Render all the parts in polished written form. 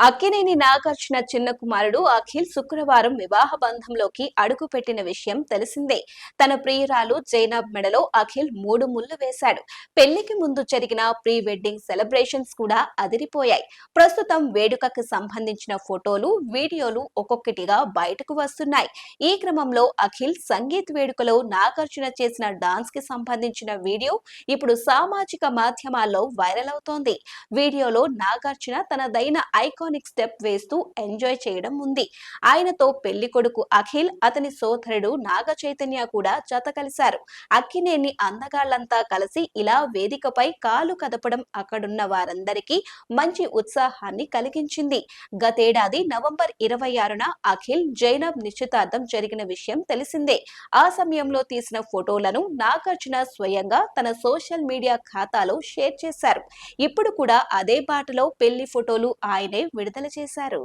అక్కినేని నాగార్జున చిన్న కుమారుడు అఖిల్ శుక్రవారం వివాహ బంధంలోకి అడుగుపెట్టిన విషయం తెలిసిందే. తన ప్రియురాలు జైనబ్ మెడలో అఖిల్ 3 ముళ్లు వేశాడు. పెళ్లికి ముందు జరిగిన ప్రీ వెడ్డింగ్ సెలబ్రేషన్స్ కూడా అదిరిపోయాయి. ప్రస్తుతం వేడుకకు సంబంధించిన ఫోటోలు, వీడియోలు ఒక్కొక్కటిగా బయటకు వస్తున్నాయి. ఈ క్రమంలో అఖిల్ సంగీత్ వేడుకలో నాగార్జున చేసిన డాన్స్ కి సంబంధించిన వీడియో ఇప్పుడు సామాజిక మాధ్యమాల్లో వైరల్ అవుతోంది. వీడియోలో నాగార్జున తనదైన ఐకానిక్ స్టెప్ వేస్తూ ఎంజాయ్ చేయడం ఉంది. ఆయనతో పెళ్లి కొడుకు అఖిల్, అతని సోదరుడు నాగ చైతన్య కూడా జత కలిశారు. అక్కినేని అందగాళ్లంతా కలిసి ఇలా వేదికపై కాలు కదపడం అక్కడున్న వారందరికీ మంచి ఉత్సాహాన్ని కలిగించింది. గతేడాది నవంబర్ 26న అఖిల్, జైనబ్ నిశ్చితార్థం జరిగిన విషయం తెలిసిందే. ఆ సమయంలో తీసిన ఫోటోలను నాగార్జున స్వయంగా తన సోషల్ మీడియా ఖాతాలో షేర్ చేశారు. ఇప్పుడు కూడా అదే బాటలో పెళ్లి ఫోటోలు ఆయనే విడుదల చేశారు.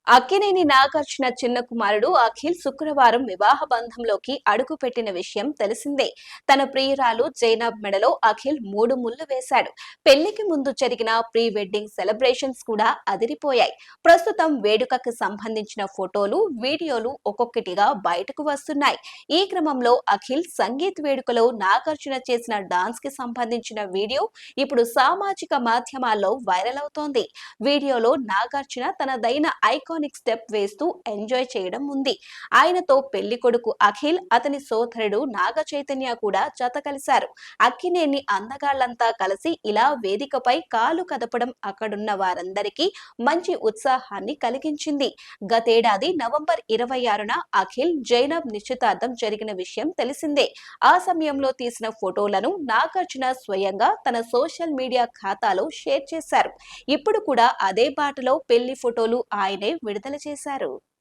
అక్కినేని నాగార్జున చిన్న కుమారుడు అఖిల్ శుక్రవారం వివాహ బంధంలోకి అడుగుపెట్టిన విషయం తెలిసిందే. తన ప్రియురాలు జైనబ్ మెడలో అఖిల్ 3 ముళ్లు వేశాడు. పెళ్లికి ముందు జరిగిన ప్రీ వెడ్డింగ్ సెలబ్రేషన్స్ కూడా అదిరిపోయాయి. ప్రస్తుతం వేడుకకు సంబంధించిన ఫోటోలు, వీడియోలు ఒక్కొక్కటిగా బయటకు వస్తున్నాయి. ఈ క్రమంలో అఖిల్ సంగీత్ వేడుకలో నాగార్జున చేసిన డాన్స్ కి సంబంధించిన వీడియో ఇప్పుడు సామాజిక మాధ్యమాల్లో వైరల్ అవుతోంది. వీడియోలో నాగార్జున తనదైన ఐకానిక్ స్టెప్ వేస్తూ ఎంజాయ్ చేయడం ఉంది. ఆయనతో పెళ్లి కొడుకు అఖిల్, అతని సోదరుడు నాగ చైతన్య కూడా జత కలిశారు. అక్కినేని అందగాళ్లంతా కలిసి ఇలా వేదికపై కాలు కదపడం అక్కడున్న వారందరికీ మంచి ఉత్సాహాన్ని కలిగించింది. గతేడాది నవంబర్ 26న అఖిల్, జైనబ్ నిశ్చితార్థం జరిగిన విషయం తెలిసిందే. ఆ సమయంలో తీసిన ఫోటోలను నాగార్జున స్వయంగా తన సోషల్ మీడియా ఖాతాలో షేర్ చేశారు. ఇప్పుడు కూడా అదే బాటలో పెళ్లి ఫోటోలు ఆయనే విడుదల చేశారు.